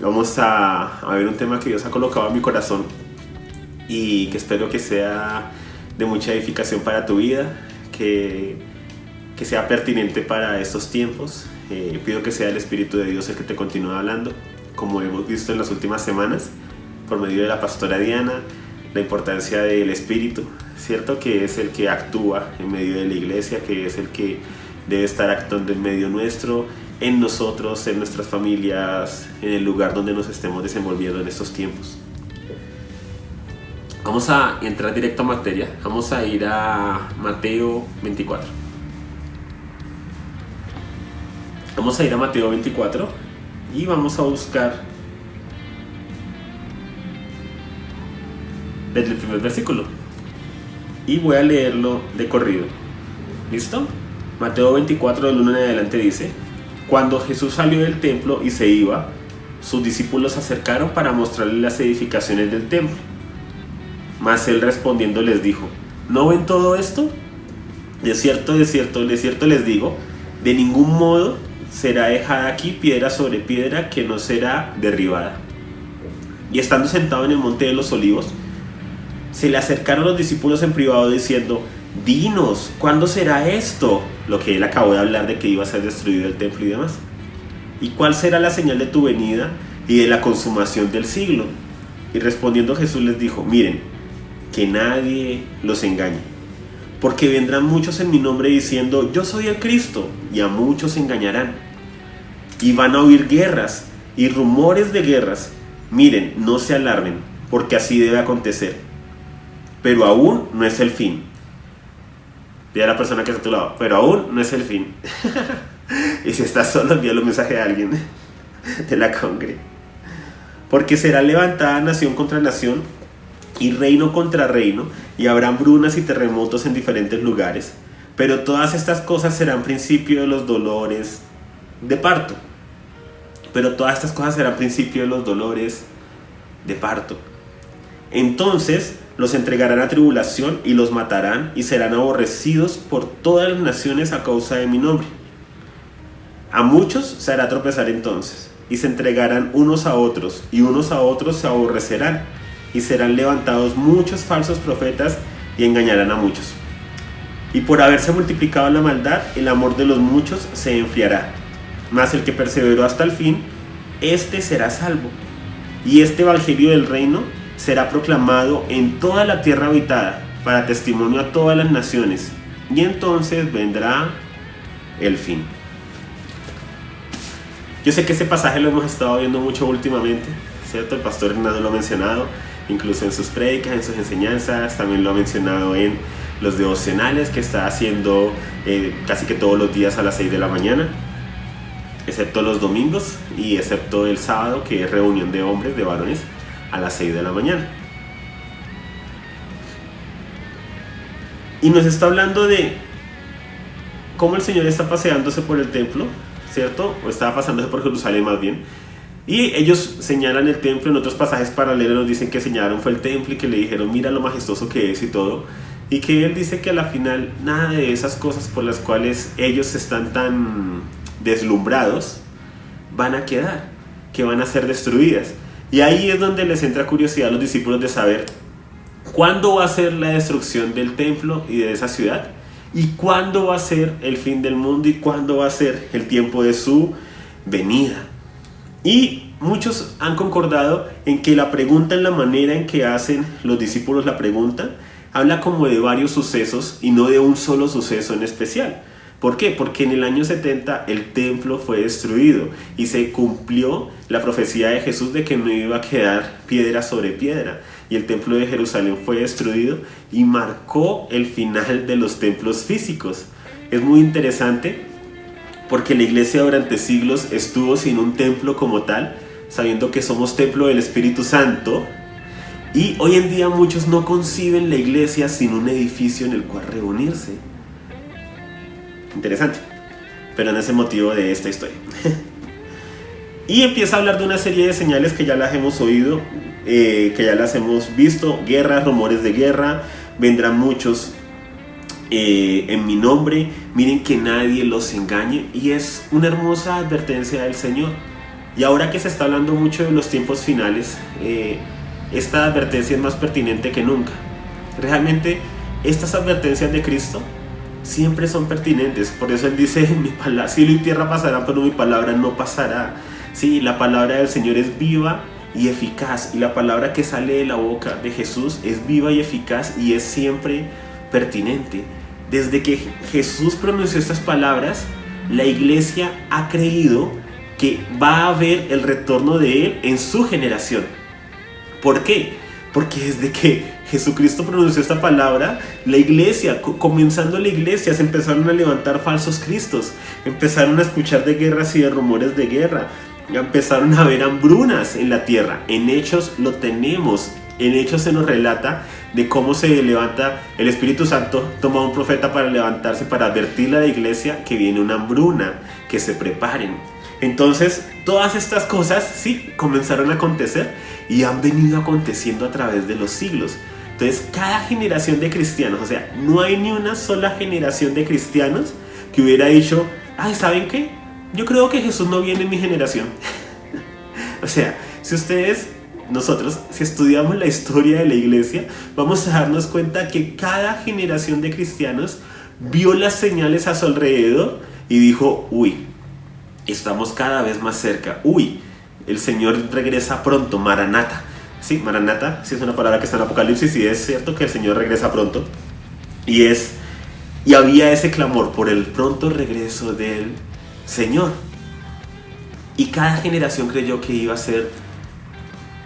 Vamos a ver un tema que Dios ha colocado en mi corazón y que espero que sea de mucha edificación para tu vida, que sea pertinente para estos tiempos. Pido que sea el Espíritu de Dios el que te continúe hablando, como hemos visto en las últimas semanas, por medio de la pastora Diana, la importancia del Espíritu, ¿cierto? Que es el que actúa en medio de la iglesia, que es el que debe estar actuando en medio nuestro, en nosotros, en nuestras familias, en el lugar donde nos estemos desenvolviendo en estos tiempos. Vamos a entrar directo a materia. Vamos a ir a Mateo 24. Vamos a ir a Mateo 24 y vamos a buscar desde el primer versículo. Y voy a leerlo de corrido. ¿Listo? Mateo 24 del 1 en adelante dice: Cuando Jesús salió del templo y se iba, sus discípulos se acercaron para mostrarle las edificaciones del templo. Mas él respondiendo les dijo: ¿No ven todo esto? De cierto les digo, de ningún modo será dejada aquí piedra sobre piedra que no será derribada. Y estando sentado en el monte de los olivos, se le acercaron los discípulos en privado diciendo: Dinos, ¿cuándo será esto? Lo que él acabó de hablar de que iba a ser destruido el templo y demás. ¿Y cuál será la señal de tu venida y de la consumación del siglo? Y respondiendo Jesús les dijo: Miren, que nadie los engañe, porque vendrán muchos en mi nombre diciendo: Yo soy el Cristo, y a muchos engañarán. Y van a oír guerras y rumores de guerras. Miren, no se alarmen, porque así debe acontecer. Pero aún no es el fin. Dile a la persona que está a tu lado: pero aún no es el fin. Y si estás solo, envíale un mensaje a alguien de la congre. Porque será levantada nación contra nación y reino contra reino, y habrá hambrunas y terremotos en diferentes lugares. Pero todas estas cosas serán principio de los dolores de parto. Entonces los entregarán a tribulación y los matarán, y serán aborrecidos por todas las naciones a causa de mi nombre. A muchos se hará tropezar entonces, y se entregarán unos a otros, y unos a otros se aborrecerán, y serán levantados muchos falsos profetas y engañarán a muchos. Y por haberse multiplicado la maldad, el amor de los muchos se enfriará. Mas el que perseveró hasta el fin, este será salvo. Y este evangelio del reino será proclamado en toda la tierra habitada, para testimonio a todas las naciones, y entonces vendrá el fin. Yo sé que ese pasaje lo hemos estado viendo mucho últimamente, ¿cierto? El pastor Hernando lo ha mencionado, incluso en sus prédicas, en sus enseñanzas, también lo ha mencionado en los devocionales que está haciendo casi que todos los días a las 6 de la mañana, excepto los domingos y excepto el sábado, que es reunión de hombres, de varones, a las 6 de la mañana. Y nos está hablando de cómo el Señor está paseándose por el templo, ¿cierto? O estaba pasándose por Jerusalén más bien. Y ellos señalan el templo. En otros pasajes paralelos nos dicen que señalaron fue el templo y que le dijeron: mira lo majestuoso que es y todo. Y que él dice que a la final nada de esas cosas por las cuales ellos están tan deslumbrados van a quedar, que van a ser destruidas. Y ahí es donde les entra curiosidad a los discípulos de saber cuándo va a ser la destrucción del templo y de esa ciudad, y cuándo va a ser el fin del mundo, y cuándo va a ser el tiempo de su venida. Y muchos han concordado en que la pregunta, en la manera en que hacen los discípulos la pregunta, habla como de varios sucesos y no de un solo suceso en especial. ¿Por qué? Porque en el año 70 el templo fue destruido y se cumplió la profecía de Jesús de que no iba a quedar piedra sobre piedra, y el templo de Jerusalén fue destruido y marcó el final de los templos físicos. Es muy interesante porque la iglesia durante siglos estuvo sin un templo como tal, sabiendo que somos templo del Espíritu Santo, y hoy en día muchos no conciben la iglesia sin un edificio en el cual reunirse. Interesante, pero no es el motivo de esta historia. Y empieza a hablar de una serie de señales que ya las hemos oído, que ya las hemos visto: guerras, rumores de guerra, vendrán muchos en mi nombre, miren que nadie los engañe. Y es una hermosa advertencia del Señor. Y ahora que se está hablando mucho de los tiempos finales, esta advertencia es más pertinente que nunca. Realmente estas advertencias de Cristo siempre son pertinentes. Por eso Él dice, cielo y tierra pasarán, pero mi palabra no pasará. Sí, la palabra del Señor es viva y eficaz, y la palabra que sale de la boca de Jesús es viva y eficaz y es siempre pertinente. Desde que Jesús pronunció estas palabras, la iglesia ha creído que va a haber el retorno de Él en su generación. ¿Por qué? Porque desde que Jesucristo pronunció esta palabra, la iglesia, comenzando la iglesia, se empezaron a levantar falsos cristos, empezaron a escuchar de guerras y de rumores de guerra, empezaron a haber hambrunas en la tierra. En Hechos lo tenemos. En Hechos se nos relata de cómo se levanta el Espíritu Santo, toma a un profeta para levantarse, para advertirle a la iglesia que viene una hambruna, que se preparen. Entonces, todas estas cosas sí comenzaron a acontecer y han venido aconteciendo a través de los siglos. Entonces, cada generación de cristianos, o sea, no hay ni una sola generación de cristianos que hubiera dicho, ay, ¿saben qué? Yo creo que Jesús no viene en mi generación. O sea, nosotros, si estudiamos la historia de la iglesia, vamos a darnos cuenta que cada generación de cristianos vio las señales a su alrededor y dijo, uy, estamos cada vez más cerca, uy, el Señor regresa pronto, Maranata. Sí, Maranata, sí es una palabra que está en Apocalipsis y es cierto que el Señor regresa pronto. Y había ese clamor por el pronto regreso del Señor. Y cada generación creyó que iba a ser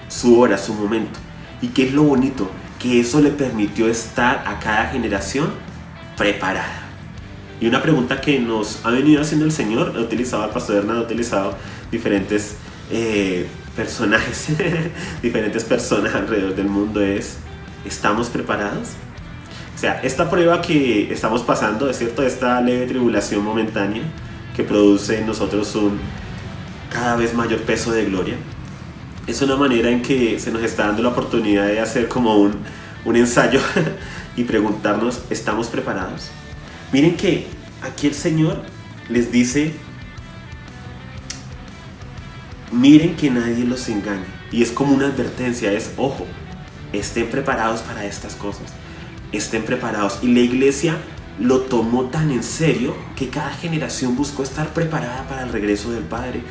su hora, su momento. ¿Y qué es lo bonito? Que eso le permitió estar a cada generación preparada. Y una pregunta que nos ha venido haciendo el Señor, ha utilizado el pastor Hernán, ha utilizado diferentes personajes, diferentes personas alrededor del mundo es, ¿estamos preparados? O sea, esta prueba que estamos pasando, es cierto, esta leve tribulación momentánea que produce en nosotros un cada vez mayor peso de gloria, es una manera en que se nos está dando la oportunidad de hacer como un ensayo y preguntarnos, ¿estamos preparados? Miren que aquí el Señor les dice, miren que nadie los engañe. Y es como una advertencia, es ojo, estén preparados para estas cosas, estén preparados. Y la iglesia lo tomó tan en serio que cada generación buscó estar preparada para el regreso del Padre,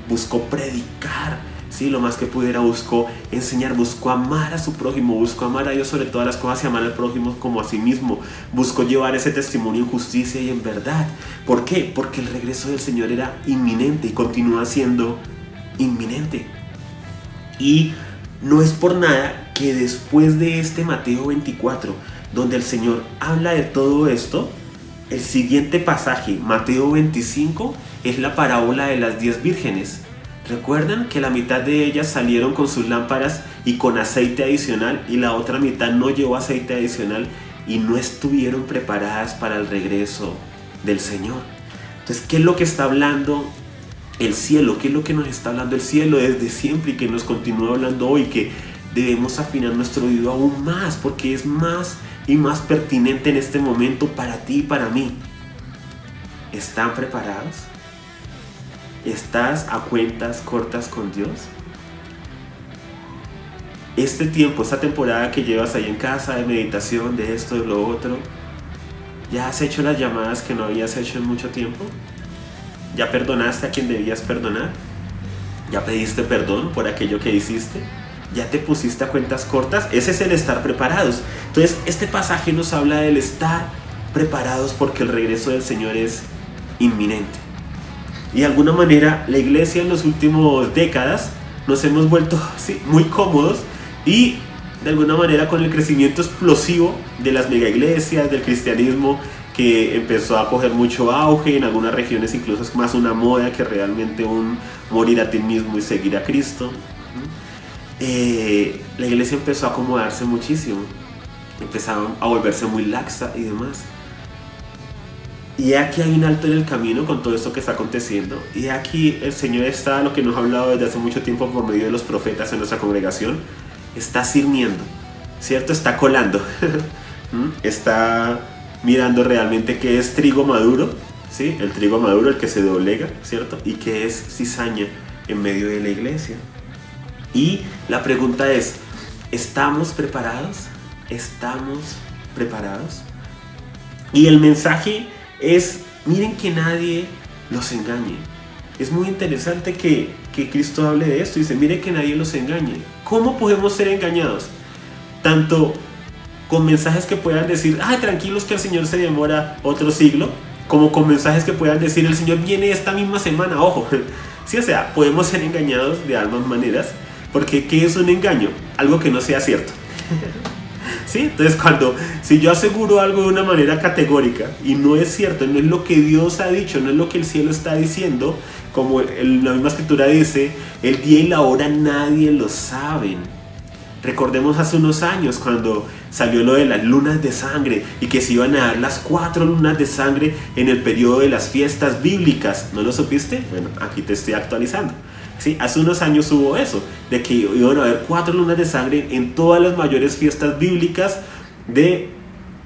buscó predicar, ¿sí? Lo más que pudiera, buscó enseñar, buscó amar a su prójimo, buscó amar a Dios sobre todas las cosas y amar al prójimo como a sí mismo, buscó llevar ese testimonio en justicia y en verdad. ¿Por qué? Porque el regreso del Señor era inminente y continúa siendo inminente. Y no es por nada que después de este Mateo 24, donde el Señor habla de todo esto, el siguiente pasaje, Mateo 25, es la parábola de las 10 vírgenes. ¿Recuerdan que la mitad de ellas salieron con sus lámparas y con aceite adicional y la otra mitad no llevó aceite adicional y no estuvieron preparadas para el regreso del Señor? Entonces, ¿qué es lo que está hablando el cielo? ¿Qué es lo que nos está hablando el cielo desde siempre y que nos continúa hablando hoy? Que debemos afinar nuestro oído aún más porque es más y más pertinente en este momento para ti y para mí. ¿Están preparados? ¿Estás a cuentas cortas con Dios? Este tiempo, esta temporada que llevas ahí en casa de meditación, de esto, de lo otro, ¿ya has hecho las llamadas que no habías hecho en mucho tiempo? ¿Ya perdonaste a quien debías perdonar? ¿Ya pediste perdón por aquello que hiciste? ¿Ya te pusiste a cuentas cortas? Ese es el estar preparados. Entonces, este pasaje nos habla del estar preparados porque el regreso del Señor es inminente. Y de alguna manera la iglesia en las últimas décadas nos hemos vuelto muy cómodos y de alguna manera con el crecimiento explosivo de las mega iglesias, del cristianismo que empezó a coger mucho auge, en algunas regiones incluso es más una moda que realmente un morir a ti mismo y seguir a Cristo. La iglesia empezó a acomodarse muchísimo, empezaron a volverse muy laxa y demás. Y aquí hay un alto en el camino con todo esto que está aconteciendo. Y aquí el Señor está, lo que nos ha hablado desde hace mucho tiempo por medio de los profetas en nuestra congregación, está sirviendo, ¿cierto? Está colando, está mirando realmente qué es trigo maduro, ¿sí? El trigo maduro, el que se doblega, ¿cierto? Y qué es cizaña, en medio de la iglesia. Y la pregunta es, ¿estamos preparados? ¿Estamos preparados? Y el mensaje es, miren que nadie los engañe. Es muy interesante que Cristo hable de esto. Dice, miren que nadie los engañe. ¿Cómo podemos ser engañados? Tanto con mensajes que puedan decir, tranquilos que el Señor se demora otro siglo, como con mensajes que puedan decir, el Señor viene esta misma semana, ojo. Sí, o sea, podemos ser engañados de ambas maneras, porque ¿qué es un engaño? Algo que no sea cierto. ¿Sí? Entonces si yo aseguro algo de una manera categórica y no es cierto, no es lo que Dios ha dicho, no es lo que el cielo está diciendo, como la misma escritura dice, el día y la hora nadie lo saben. Recordemos hace unos años cuando salió lo de las lunas de sangre y que se iban a dar las 4 lunas de sangre en el periodo de las fiestas bíblicas. ¿No lo supiste? Bueno, aquí te estoy actualizando. Sí, hace unos años hubo eso, de que iban a haber 4 lunas de sangre en todas las mayores fiestas bíblicas de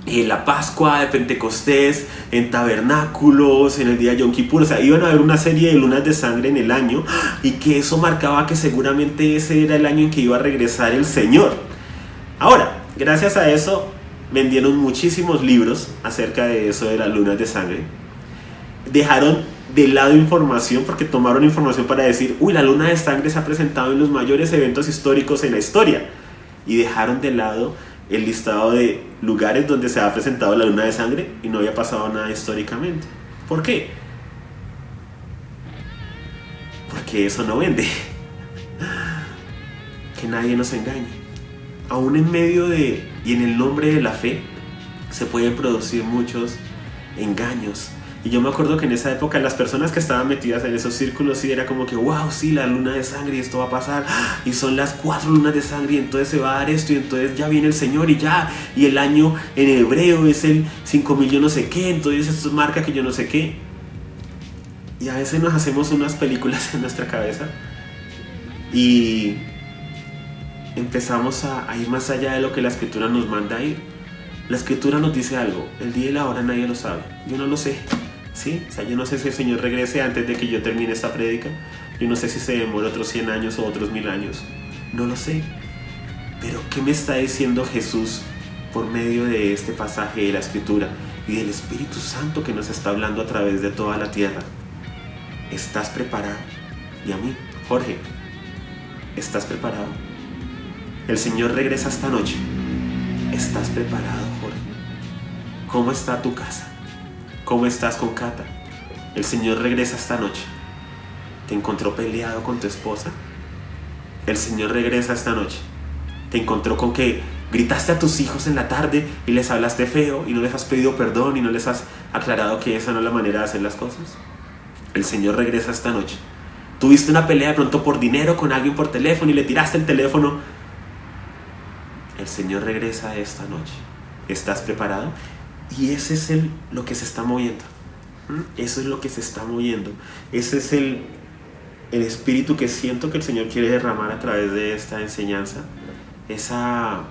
la Pascua, de Pentecostés, en tabernáculos, en el día de Yom Kippur. O sea, iban a haber una serie de lunas de sangre en el año, y que eso marcaba que seguramente ese era el año en que iba a regresar el Señor. Ahora, gracias a eso vendieron muchísimos libros acerca de eso de las lunas de sangre. Dejaron de lado información, porque tomaron información para decir, la luna de sangre se ha presentado en los mayores eventos históricos en la historia, y dejaron de lado el listado de lugares donde se ha presentado la luna de sangre y no había pasado nada históricamente. ¿Por qué? Porque eso no vende. Que nadie nos engañe. Aún en medio y en el nombre de la fe se pueden producir muchos engaños. Y yo me acuerdo que en esa época las personas que estaban metidas en esos círculos sí era como que wow, sí, la luna de sangre y esto va a pasar, y son las 4 lunas de sangre y entonces se va a dar esto y entonces ya viene el Señor y el año en hebreo es el 5000 yo no sé qué, entonces esto marca que yo no sé qué. Y a veces nos hacemos unas películas en nuestra cabeza y empezamos a ir más allá de lo que la escritura nos manda a ir. La escritura nos dice algo, el día y la hora nadie lo sabe, yo no lo sé. ¿Sí? O sea, yo no sé si el Señor regrese antes de que yo termine esta prédica. Yo no sé si se demora otros 100 años o otros 1000 años. No lo sé. Pero ¿qué me está diciendo Jesús por medio de este pasaje de la Escritura y del Espíritu Santo que nos está hablando a través de toda la tierra? ¿Estás preparado? Y a mí, Jorge, ¿estás preparado? El Señor regresa esta noche. ¿Estás preparado, Jorge? ¿Cómo está tu casa? ¿Cómo estás con Cata? El Señor regresa esta noche. ¿Te encontró peleado con tu esposa? El Señor regresa esta noche. ¿Te encontró con que gritaste a tus hijos en la tarde y les hablaste feo y no les has pedido perdón y no les has aclarado que esa no es la manera de hacer las cosas? El Señor regresa esta noche. ¿Tuviste una pelea de pronto por dinero con alguien por teléfono y le tiraste el teléfono? El Señor regresa esta noche. ¿Estás preparado? Y ese es lo que se está moviendo. Eso es lo que se está moviendo. Ese es el espíritu que siento que el Señor quiere derramar a través de esta enseñanza. Esa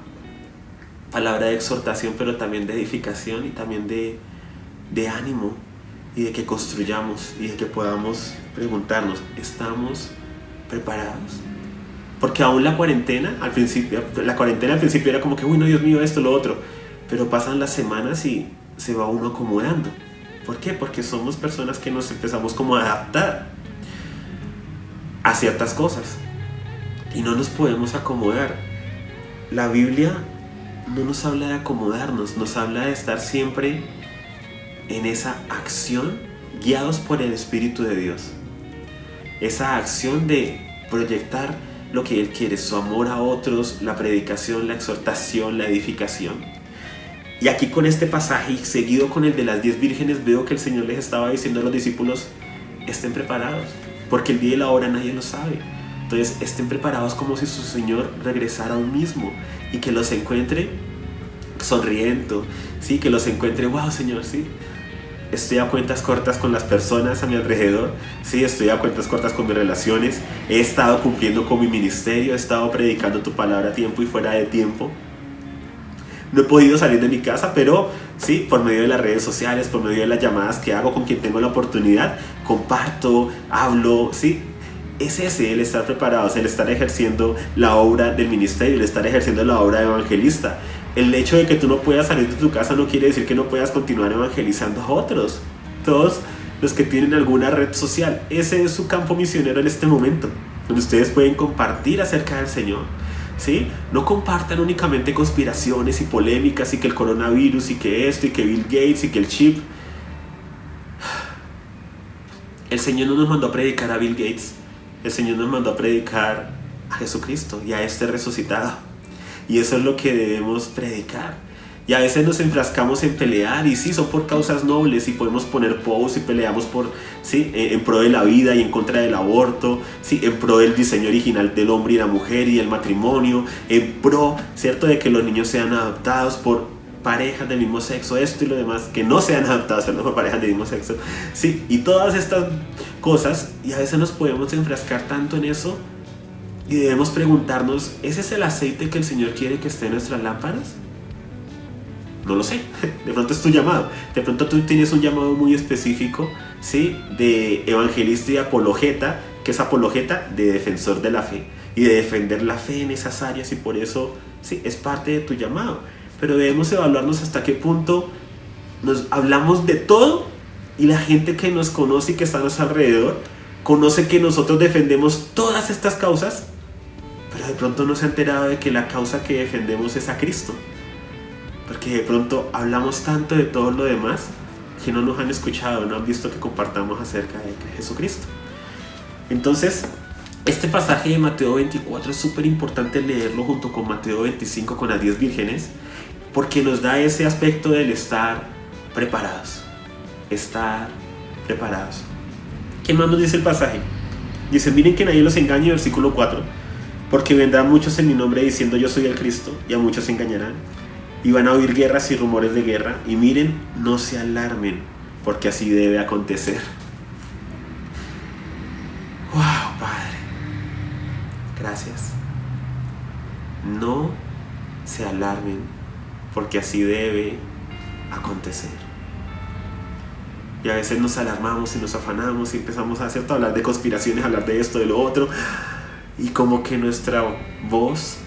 palabra de exhortación, pero también de edificación y también de ánimo, y de que construyamos y de que podamos preguntarnos, ¿estamos preparados? Porque aún la cuarentena al principio era como que, uy, no, Dios mío, esto, lo otro. Pero pasan las semanas y se va uno acomodando. ¿Por qué? Porque somos personas que nos empezamos como a adaptar a ciertas cosas. Y no nos podemos acomodar. La Biblia no nos habla de acomodarnos, nos habla de estar siempre en esa acción, guiados por el Espíritu de Dios. Esa acción de proyectar lo que Él quiere, su amor a otros, la predicación, la exhortación, la edificación. Y aquí con este pasaje, seguido con el de las 10 vírgenes, veo que el Señor les estaba diciendo a los discípulos, estén preparados, porque el día y la hora nadie lo sabe. Entonces estén preparados como si su Señor regresara aún mismo y que los encuentre sonriendo, ¿sí? Que los encuentre, wow, Señor, ¿sí? Estoy a cuentas cortas con las personas a mi alrededor, sí, estoy a cuentas cortas con mis relaciones, he estado cumpliendo con mi ministerio, he estado predicando tu palabra a tiempo y fuera de tiempo. No he podido salir de mi casa, pero sí, por medio de las redes sociales, por medio de las llamadas que hago con quien tengo la oportunidad, comparto, hablo, sí. es ese, el estar preparados, el estar ejerciendo la obra del ministerio, el estar ejerciendo la obra de evangelista. El hecho de que tú no puedas salir de tu casa no quiere decir que no puedas continuar evangelizando a otros. Todos los que tienen alguna red social, ese es su campo misionero en este momento, donde ustedes pueden compartir acerca del Señor. ¿Sí? No compartan únicamente conspiraciones y polémicas y que el coronavirus y que esto y que Bill Gates y que el chip. El Señor no nos mandó a predicar a Bill Gates. El Señor nos mandó a predicar a Jesucristo y a este resucitado. Y eso es lo que debemos predicar. Y a veces nos enfrascamos en pelear, y sí, son por causas nobles, y podemos poner posts y peleamos por, ¿sí?, en pro de la vida y en contra del aborto, ¿sí?, en pro del diseño original del hombre y la mujer y el matrimonio, en pro, ¿cierto?, de que los niños sean adoptados por parejas del mismo sexo, esto y lo demás, que no sean adoptados por parejas del mismo sexo, ¿sí?, y todas estas cosas, y a veces nos podemos enfrascar tanto en eso, y debemos preguntarnos, ¿ese es el aceite que el Señor quiere que esté en nuestras lámparas? No lo sé, de pronto es tu llamado, de pronto tú tienes un llamado muy específico, ¿sí?, de evangelista y apologeta, que es apologeta de defensor de la fe, y de defender la fe en esas áreas, y por eso, sí, es parte de tu llamado. Pero debemos evaluarnos hasta qué punto nos hablamos de todo, y la gente que nos conoce y que está a nuestro alrededor, conoce que nosotros defendemos todas estas causas, pero de pronto no se ha enterado de que la causa que defendemos es a Cristo. Porque de pronto hablamos tanto de todo lo demás que no nos han escuchado, no han visto que compartamos acerca de Jesucristo. Entonces, este pasaje de Mateo 24 es súper importante leerlo junto con Mateo 25 con las 10 vírgenes, porque nos da ese aspecto del estar preparados. Estar preparados. ¿Qué más nos dice el pasaje? Dice, miren que nadie los engañe, versículo 4, porque vendrán muchos en mi nombre diciendo yo soy el Cristo, y a muchos se engañarán. Y van a oír guerras y rumores de guerra. Y miren, no se alarmen, porque así debe acontecer. ¡Wow, Padre! Gracias. No se alarmen, porque así debe acontecer. Y a veces nos alarmamos y nos afanamos y empezamos a hablar de conspiraciones, hablar de esto, de lo otro. Y como que nuestra voz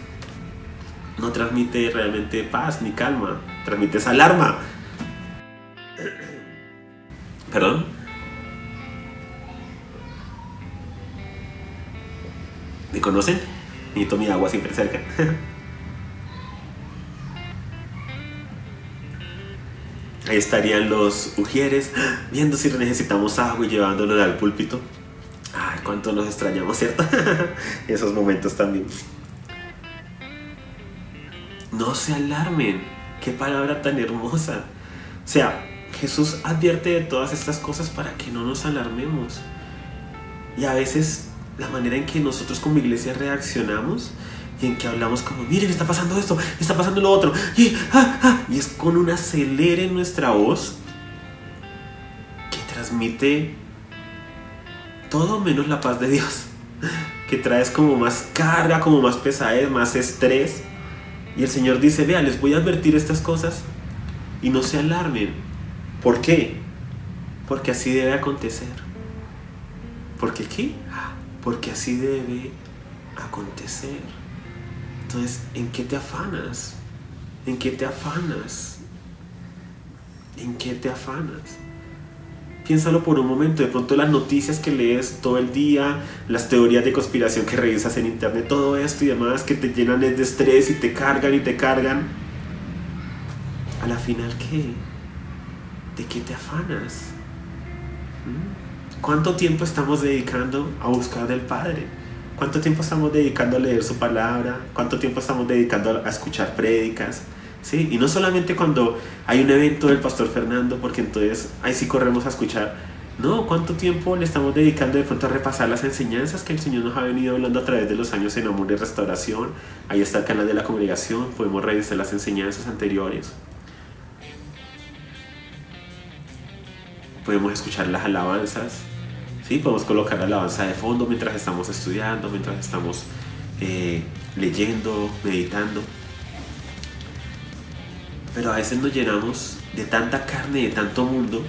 no transmite realmente paz ni calma, transmite esa alarma. ¿Perdón? ¿Me conocen? Necesito mi agua siempre cerca. Ahí estarían los ujieres viendo si necesitamos agua y llevándolo al púlpito. Ay, cuánto nos extrañamos, ¿cierto? Esos momentos también. No se alarmen. Qué palabra tan hermosa. O sea, Jesús advierte de todas estas cosas para que no nos alarmemos. Y a veces la manera en que nosotros como iglesia reaccionamos y en que hablamos como, miren, está pasando esto, está pasando lo otro, y es con un acelere en nuestra voz que transmite todo menos la paz de Dios, que traes como más carga, como más pesadez, más estrés. Y el Señor dice, vea, les voy a advertir estas cosas y no se alarmen. ¿Por qué? Porque así debe acontecer. ¿Por qué qué? Porque así debe acontecer. Entonces, ¿en qué te afanas? ¿En qué te afanas? ¿En qué te afanas? Piénsalo por un momento. De pronto las noticias que lees todo el día, las teorías de conspiración que revisas en internet, todo esto y demás que te llenan de estrés y te cargan y te cargan. A la final, ¿qué? ¿De qué te afanas? ¿Cuánto tiempo estamos dedicando a buscar del Padre? ¿Cuánto tiempo estamos dedicando a leer su palabra? ¿Cuánto tiempo estamos dedicando a escuchar prédicas? ¿Sí? Y no solamente cuando hay un evento del Pastor Fernando, porque entonces ahí sí corremos a escuchar. No, ¿cuánto tiempo le estamos dedicando de pronto a repasar las enseñanzas que el Señor nos ha venido hablando a través de los años en Amor y Restauración? Ahí está el canal de la congregación, podemos revisar las enseñanzas anteriores. Podemos escuchar las alabanzas, ¿sí? Podemos colocar la alabanza de fondo mientras estamos estudiando, mientras estamos leyendo, meditando. Pero a veces nos llenamos de tanta carne, de tanto mundo,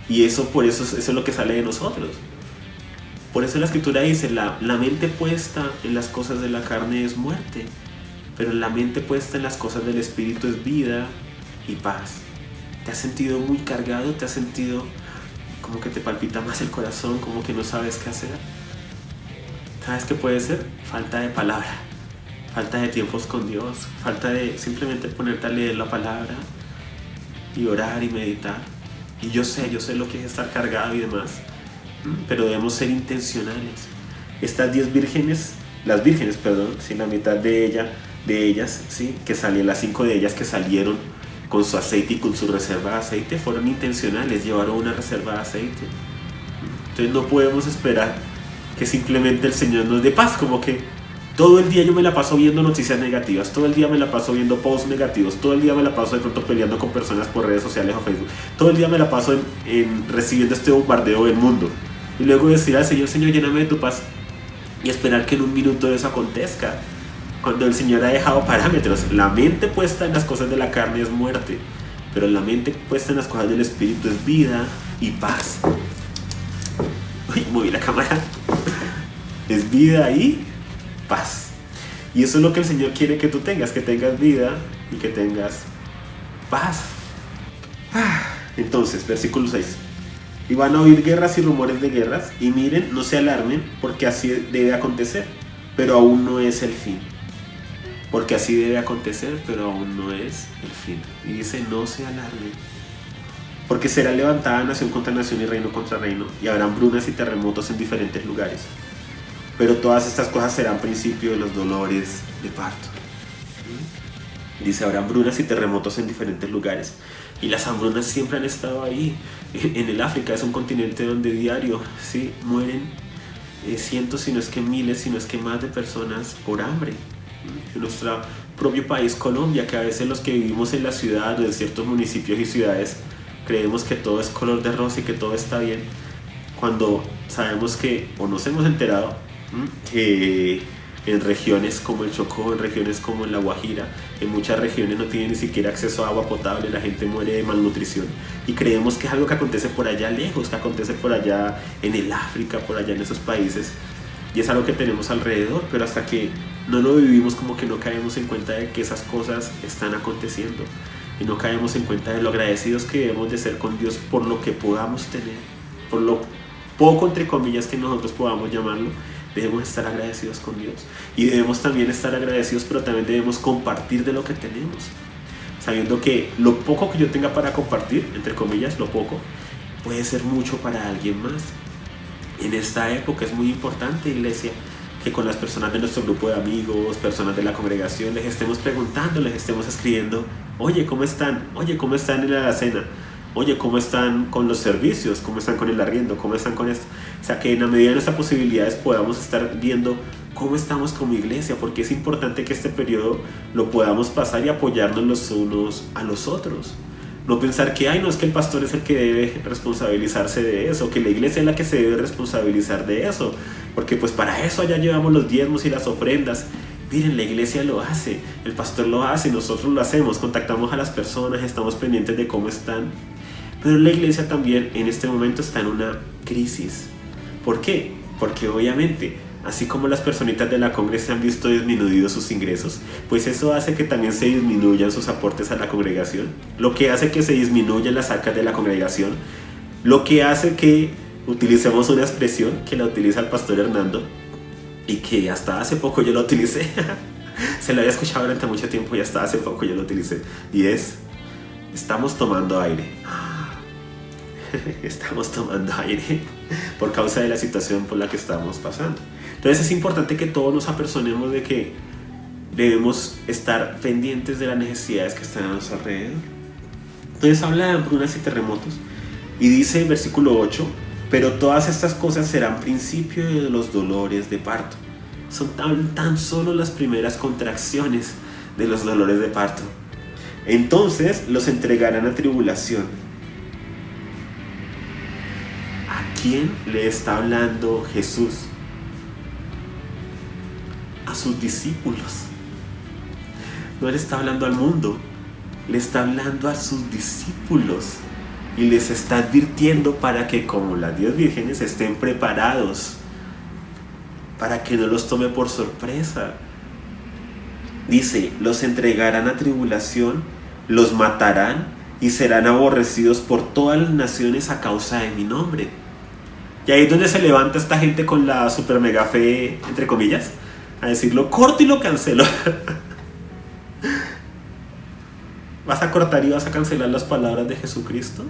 y eso es lo que sale de nosotros. Por eso la escritura dice, la mente puesta en las cosas de la carne es muerte, pero la mente puesta en las cosas del espíritu es vida y paz. ¿Te has sentido muy cargado? ¿Te has sentido como que te palpita más el corazón, como que no sabes qué hacer? ¿Sabes qué puede ser? Falta de palabra, falta de tiempos con Dios, falta de simplemente ponerte a leer la palabra y orar y meditar. Y yo sé lo que es estar cargado y demás, pero debemos ser intencionales. Estas 10 vírgenes, las vírgenes, perdón, ¿sí? La mitad de ellas, ¿sí? Que salían, las 5 de ellas que salieron con su aceite y con su reserva de aceite, fueron intencionales, llevaron una reserva de aceite. Entonces no podemos esperar que simplemente el Señor nos dé paz, como que todo el día yo me la paso viendo noticias negativas, todo el día me la paso viendo posts negativos, todo el día me la paso de pronto peleando con personas por redes sociales o Facebook, todo el día me la paso recibiendo este bombardeo del mundo, y luego decir al Señor, Señor, lléname de tu paz, y esperar que en un minuto eso acontezca, cuando el Señor ha dejado parámetros. La mente puesta en las cosas de la carne es muerte, pero la mente puesta en las cosas del espíritu es vida y paz. Uy, moví la cámara. Es vida y paz. Y eso es lo que el Señor quiere que tú tengas vida y que tengas paz. Entonces, versículo 6. Y van a oír guerras y rumores de guerras, y miren, no se alarmen, porque así debe acontecer, pero aún no es el fin. Porque así debe acontecer, pero aún no es el fin. Y dice, no se alarmen, porque será levantada nación contra nación y reino contra reino, y habrán brunas y terremotos en diferentes lugares. Pero todas estas cosas serán principio de los dolores de parto. Dice, habrán brunas y terremotos en diferentes lugares. Y las hambrunas siempre han estado ahí. En el África es un continente donde diario, ¿sí?, mueren cientos, si no es que miles, si no es que más de personas por hambre. En nuestro propio país, Colombia, que a veces los que vivimos en la ciudad o en ciertos municipios y ciudades creemos que todo es color de rosa y que todo está bien, cuando sabemos que, o nos hemos enterado, que en regiones como el Chocó, en regiones como en La Guajira, en muchas regiones no tienen ni siquiera acceso a agua potable, la gente muere de malnutrición, y creemos que es algo que acontece por allá lejos, que acontece por allá en el África, por allá en esos países, y es algo que tenemos alrededor, pero hasta que no lo vivimos, como que no caemos en cuenta de que esas cosas están aconteciendo, y no caemos en cuenta de lo agradecidos que debemos de ser con Dios por lo que podamos tener, por lo poco, entre comillas, que nosotros podamos llamarlo. Debemos estar agradecidos con Dios, y debemos también estar agradecidos, pero también debemos compartir de lo que tenemos, sabiendo que lo poco que yo tenga para compartir, entre comillas, lo poco, puede ser mucho para alguien más. En esta época es muy importante, iglesia, que con las personas de nuestro grupo de amigos, personas de la congregación, les estemos preguntando, les estemos escribiendo, oye, ¿cómo están? Oye, ¿cómo están en la cena? Oye, ¿cómo están con los servicios? ¿Cómo están con el arriendo? ¿Cómo están con esto? O sea, que en la medida de nuestras posibilidades podamos estar viendo cómo estamos como iglesia, porque es importante que este periodo lo podamos pasar y apoyarnos los unos a los otros. No pensar que, no, es que el pastor es el que debe responsabilizarse de eso, que la iglesia es la que se debe responsabilizar de eso, porque pues para eso allá llevamos los diezmos y las ofrendas. Miren, la iglesia lo hace, el pastor lo hace, nosotros lo hacemos, contactamos a las personas, estamos pendientes de cómo están. Pero la iglesia también en este momento está en una crisis. ¿Por qué? Porque obviamente, así como las personitas de la congregación han visto disminuidos sus ingresos, pues eso hace que también se disminuyan sus aportes a la congregación, lo que hace que se disminuyan las arcas de la congregación, lo que hace que utilicemos una expresión que la utiliza el pastor Hernando y que hasta hace poco yo la utilicé. Se la había escuchado durante mucho tiempo y hasta hace poco yo la utilicé, y es: estamos tomando aire. Estamos tomando aire por causa de la situación por la que estamos pasando. Entonces es importante que todos nos apersonemos de que debemos estar pendientes de las necesidades que están a nuestro alrededor. Entonces habla de hambrunas y terremotos y dice en versículo 8: pero todas estas cosas serán principio de los dolores de parto. Son tan solo las primeras contracciones de los dolores de parto. Entonces los entregarán a tribulación. ¿A quién le está hablando Jesús? A sus discípulos. No le está hablando al mundo, le está hablando a sus discípulos y les está advirtiendo para que, como las 10 vírgenes, estén preparados para que no los tome por sorpresa. Dice, los entregarán a tribulación, los matarán y serán aborrecidos por todas las naciones a causa de mi nombre. Y ahí es donde se levanta esta gente con la super mega fe, entre comillas, a decirlo corto y lo cancelo. ¿Vas a cortar y vas a cancelar las palabras de Jesucristo?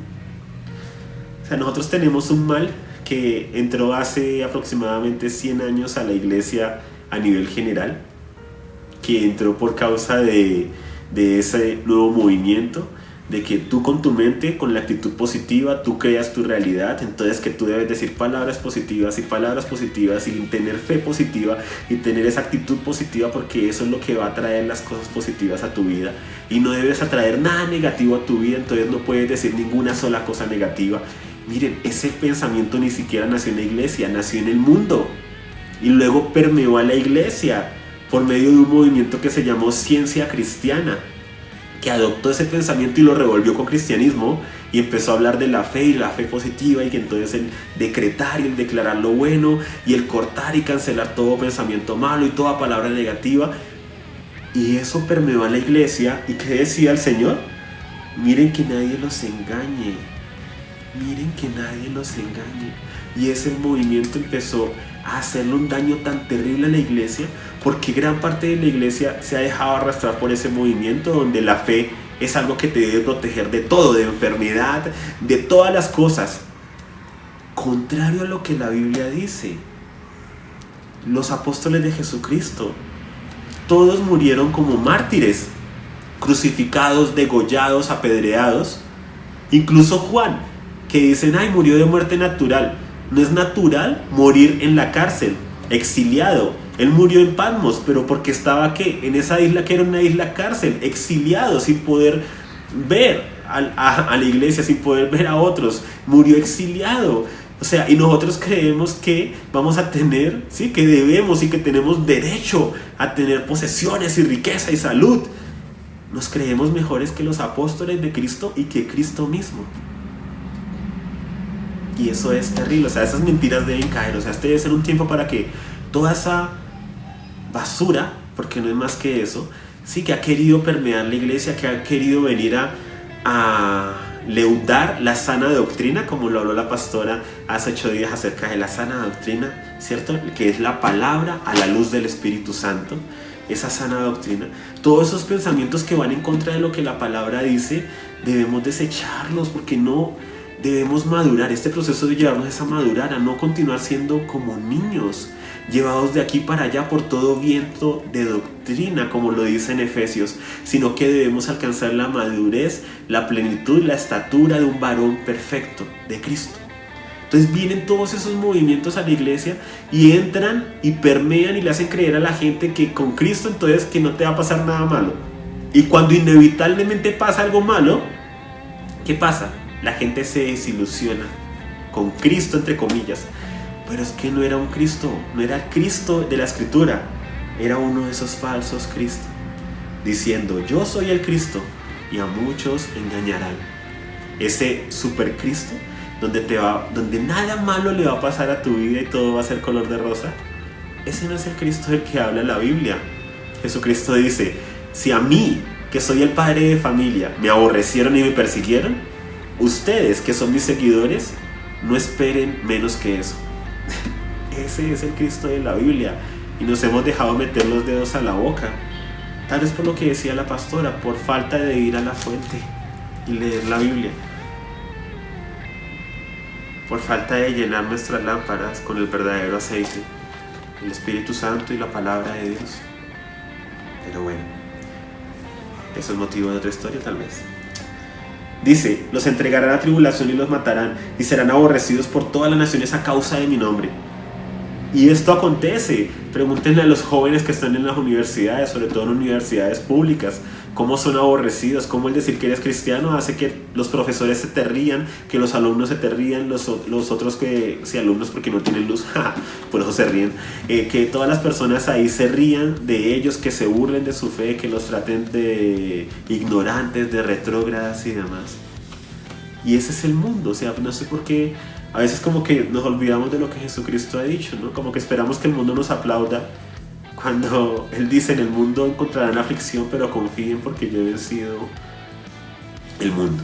O sea, nosotros tenemos un mal que entró hace aproximadamente 100 años a la iglesia a nivel general, que entró por causa de ese nuevo movimiento, de que tú con tu mente, con la actitud positiva, tú creas tu realidad. Entonces que tú debes decir palabras positivas y tener fe positiva y tener esa actitud positiva, porque eso es lo que va a traer las cosas positivas a tu vida, y no debes atraer nada negativo a tu vida. Entonces no puedes decir ninguna sola cosa negativa. Miren, ese pensamiento ni siquiera nació en la iglesia, nació en el mundo y luego permeó a la iglesia por medio de un movimiento que se llamó Ciencia Cristiana, que adoptó ese pensamiento y lo revolvió con cristianismo y empezó a hablar de la fe y la fe positiva, y que entonces el decretar y el declarar lo bueno y el cortar y cancelar todo pensamiento malo y toda palabra negativa. Y eso permeó a la iglesia. ¿Y qué decía el Señor? Miren que nadie los engañe. Miren que nadie los engañe. Y ese movimiento empezó a hacerle un daño tan terrible a la iglesia, porque gran parte de la iglesia se ha dejado arrastrar por ese movimiento, donde la fe es algo que te debe proteger de todo, de enfermedad, de todas las cosas. Contrario a lo que la Biblia dice. Los apóstoles de Jesucristo, todos murieron como mártires, crucificados, degollados, apedreados. Incluso Juan, que dicen, ay, murió de muerte natural. No es natural morir en la cárcel, exiliado. Él murió en Patmos, pero porque estaba ¿qué? En esa isla que era una isla cárcel, exiliado, sin poder ver a la iglesia, sin poder ver a otros. Murió exiliado. O sea, y nosotros creemos que vamos a tener, ¿sí? Que debemos y que tenemos derecho a tener posesiones y riqueza y salud. Nos creemos mejores que los apóstoles de Cristo y que Cristo mismo. Y eso es terrible. O sea, esas mentiras deben caer. O sea, este debe ser un tiempo para que toda esa basura, porque no es más que eso, sí, que ha querido permear la iglesia, que ha querido venir a leudar la sana doctrina, como lo habló la pastora hace 8 días acerca de la sana doctrina, ¿cierto? Que es la palabra a la luz del Espíritu Santo. Esa sana doctrina, todos esos pensamientos que van en contra de lo que la palabra dice, debemos desecharlos, porque no debemos madurar. Este proceso de llevarnos a madurar, a no continuar siendo como niños, llevados de aquí para allá por todo viento de doctrina, como lo dice en Efesios, sino que debemos alcanzar la madurez, la plenitud, la estatura de un varón perfecto, de Cristo. Entonces vienen todos esos movimientos a la iglesia y entran y permean y le hacen creer a la gente que con Cristo entonces que no te va a pasar nada malo. Y cuando inevitablemente pasa algo malo, ¿qué pasa? La gente se desilusiona con Cristo, entre comillas. Pero es que no era un Cristo, no era el Cristo de la Escritura, era uno de esos falsos Cristos, diciendo, yo soy el Cristo, y a muchos engañarán. Ese super Cristo, donde nada malo le va a pasar a tu vida y todo va a ser color de rosa, ese no es el Cristo del que habla la Biblia. Jesucristo dice, si a mí, que soy el padre de familia, me aborrecieron y me persiguieron, ustedes, que son mis seguidores, no esperen menos que eso. Ese es el Cristo de la Biblia, y nos hemos dejado meter los dedos a la boca, tal vez por lo que decía la pastora, por falta de ir a la fuente y leer la Biblia, por falta de llenar nuestras lámparas con el verdadero aceite, el Espíritu Santo y la palabra de Dios. Pero bueno, eso es motivo de otra historia tal vez. Dice, los entregarán a tribulación y los matarán, y serán aborrecidos por todas las naciones a causa de mi nombre. Y esto acontece. Pregúntenle a los jóvenes que están en las universidades, sobre todo en universidades públicas, cómo son aborrecidos, cómo el decir que eres cristiano hace que los profesores se te rían, que los alumnos se te rían, los otros que, si alumnos porque no tienen luz, por eso se ríen, que todas las personas ahí se rían de ellos, que se burlen de su fe, que los traten de ignorantes, de retrógradas y demás. Y ese es el mundo. O sea, no sé por qué A veces como que nos olvidamos de lo que Jesucristo ha dicho, ¿no? Como que esperamos que el mundo nos aplauda cuando Él dice: en el mundo encontrarán aflicción, pero confíen porque yo he vencido el mundo.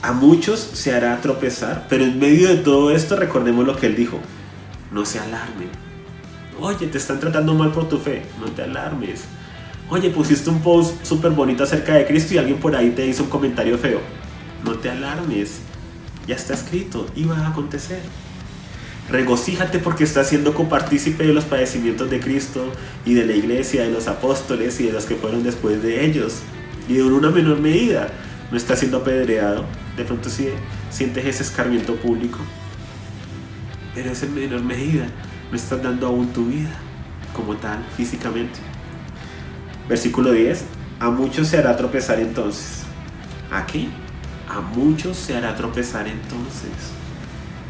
A muchos se hará tropezar, pero en medio de todo esto recordemos lo que Él dijo: no se alarmen. Oye, te están tratando mal por tu fe, no te alarmes. Oye, pusiste un post súper bonito acerca de Cristo y alguien por ahí te hizo un comentario feo, no te alarmes, ya está escrito y va a acontecer. Regocíjate porque estás siendo copartícipe de los padecimientos de Cristo y de la iglesia, de los apóstoles y de los que fueron después de ellos, y en una menor medida. No estás siendo apedreado, de pronto sí sientes ese escarmiento público, pero es en menor medida. No estás dando aún tu vida como tal físicamente. Versículo 10: a muchos se hará tropezar entonces. ¿A qué? A muchos se hará tropezar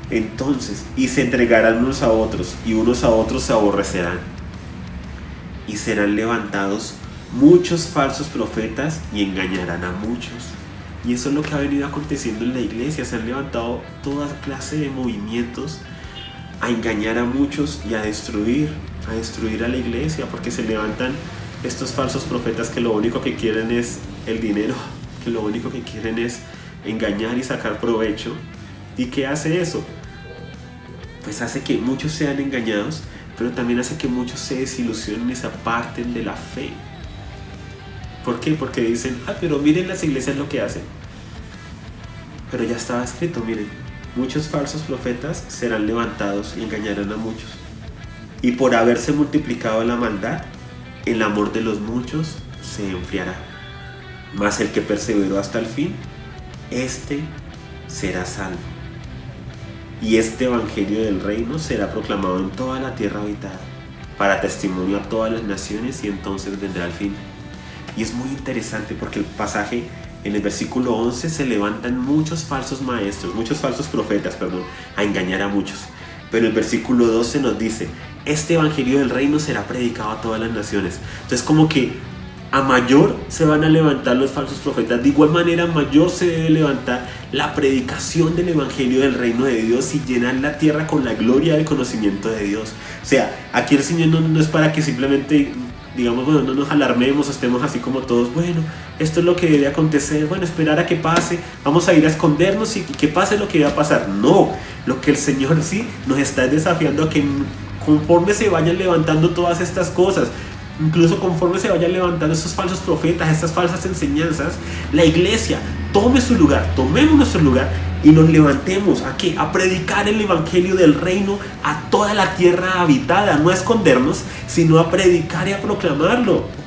entonces, y se entregarán unos a otros, y unos a otros se aborrecerán, y serán levantados muchos falsos profetas y engañarán a muchos. Y eso es lo que ha venido aconteciendo en la iglesia. Se han levantado toda clase de movimientos a engañar a muchos y a destruir a la iglesia, porque se levantan estos falsos profetas que lo único que quieren es el dinero, que lo único que quieren es engañar y sacar provecho. ¿Y qué hace eso? Pues hace que muchos sean engañados, pero también hace que muchos se desilusionen y se aparten de la fe. ¿Por qué? Porque dicen: pero miren las iglesias lo que hacen. Pero ya estaba escrito, miren: muchos falsos profetas serán levantados y engañarán a muchos. Y por haberse multiplicado la maldad, el amor de los muchos se enfriará. Mas el que perseveró hasta el fin, este será salvo. Y este evangelio del reino será proclamado en toda la tierra habitada, para testimonio a todas las naciones, y entonces vendrá el fin. Y es muy interesante porque el pasaje en el versículo 11 se levantan muchos falsos maestros, muchos falsos profetas, a engañar a muchos. Pero el versículo 12 nos dice: este evangelio del reino será predicado a todas las naciones. Entonces, como que a mayor se van a levantar los falsos profetas, de igual manera mayor se debe levantar la predicación del evangelio del reino de Dios y llenar la tierra con la gloria del conocimiento de Dios. O sea, aquí el Señor no es para que simplemente digamos, no nos alarmemos o estemos así como todos: bueno, esto es lo que debe acontecer, bueno, esperar a que pase, vamos a ir a escondernos y que pase lo que va a pasar. No, lo que el Señor sí nos está desafiando a que conforme se vayan levantando todas estas cosas, incluso conforme se vayan levantando esos falsos profetas, estas falsas enseñanzas, la iglesia tome su lugar, tomemos nuestro lugar y nos levantemos ¿a qué? A predicar el evangelio del reino a toda la tierra habitada, no a escondernos, sino a predicar y a proclamarlo.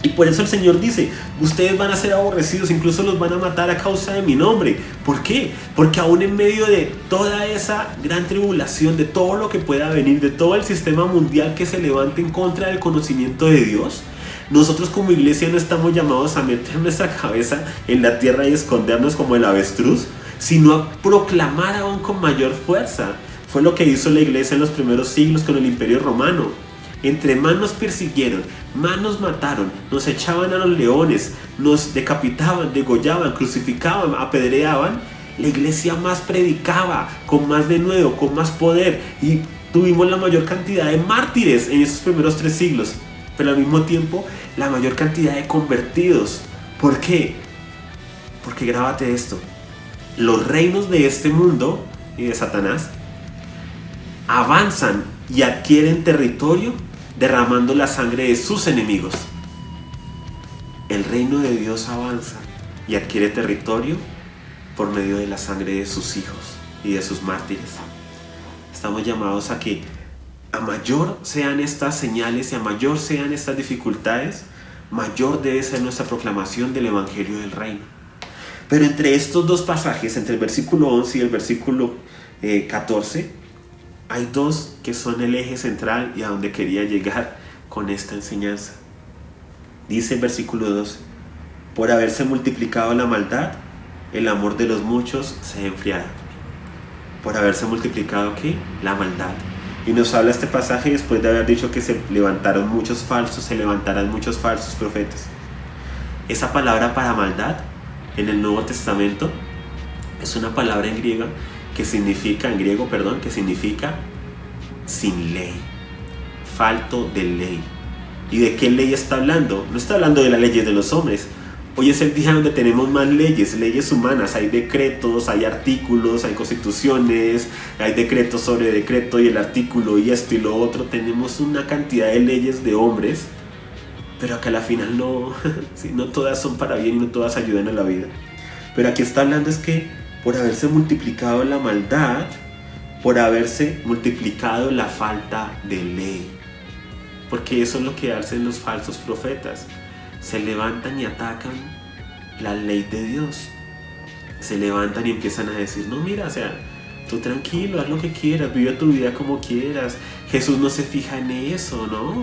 Y por eso el Señor dice: ustedes van a ser aborrecidos, incluso los van a matar a causa de mi nombre. ¿Por qué? Porque aún en medio de toda esa gran tribulación, de todo lo que pueda venir, de todo el sistema mundial que se levante en contra del conocimiento de Dios, nosotros como iglesia no estamos llamados a meter nuestra cabeza en la tierra y escondernos como el avestruz, sino a proclamar aún con mayor fuerza. Fue lo que hizo la iglesia en los primeros siglos con el Imperio Romano. Entre más nos persiguieron, más nos mataron, nos echaban a los leones, nos decapitaban, degollaban, crucificaban, apedreaban, la iglesia más predicaba, con más denuedo, con más poder, y tuvimos la mayor cantidad de mártires en esos primeros 3 siglos, pero al mismo tiempo la mayor cantidad de convertidos. ¿Por qué? Porque grábate esto: los reinos de este mundo y de Satanás avanzan y adquieren territorio derramando la sangre de sus enemigos. El reino de Dios avanza y adquiere territorio por medio de la sangre de sus hijos y de sus mártires. Estamos llamados a que a mayor sean estas señales y a mayor sean estas dificultades, mayor debe ser nuestra proclamación del evangelio del reino. Pero entre estos dos pasajes, entre el versículo 11 y el versículo 14, hay dos que son el eje central y a donde quería llegar con esta enseñanza. Dice el versículo 12: por haberse multiplicado la maldad, el amor de los muchos se enfriará. Por haberse multiplicado, ¿qué? La maldad. Y nos habla este pasaje después de haber dicho que se levantarán muchos falsos, se levantarán muchos falsos profetas. Esa palabra para maldad en el Nuevo Testamento Es una palabra en griego que significa sin ley, falto de ley. ¿Y de qué ley está hablando? No está hablando de las leyes de los hombres. Hoy es el día donde tenemos más leyes humanas. Hay decretos, hay artículos, hay constituciones, hay decretos sobre decreto y el artículo y esto y lo otro. Tenemos una cantidad de leyes de hombres, pero que a la final no, sí, no todas son para bien y no todas ayudan a la vida. Pero aquí está hablando es que por haberse multiplicado la maldad, por haberse multiplicado la falta de ley. Porque eso es lo que hacen los falsos profetas. Se levantan y atacan la ley de Dios. Se levantan y empiezan a decir, no, mira, o sea, tú tranquilo, haz lo que quieras, vive tu vida como quieras. Jesús no se fija en eso, ¿no?